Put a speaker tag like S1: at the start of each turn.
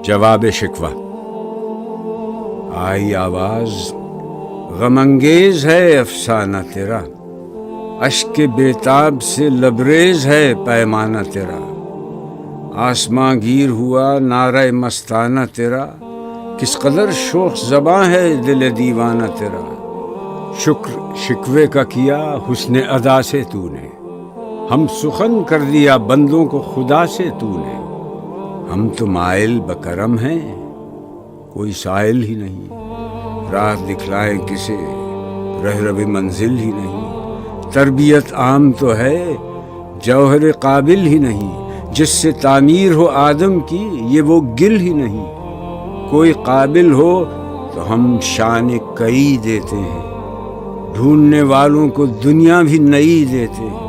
S1: जवाब शिकवा। आई आवाज, गमंगेज है अफसाना तेरा, अश्क बेताब से लबरेज है पैमाना तेरा। आसमां गिर हुआ नारा मस्ताना तेरा, किस कदर शोख ज़बां है दिल दीवाना तेरा। शुक्र शिकवे का किया हुस्न अदा से तूने, हम सुखन कर दिया बंदों को खुदा से तूने। हम तो माइल बकरम हैं, कोई साइल ही नहीं। राह दिखलाए किसे, रहरब मंजिल ही नहीं। तरबियत आम तो है, जौहर काबिल ही नहीं। जिससे तामीर हो आदम की, ये वो गिल ही नहीं। कोई काबिल हो तो हम शान कई देते हैं, ढूंढने वालों को दुनिया भी नई देते हैं।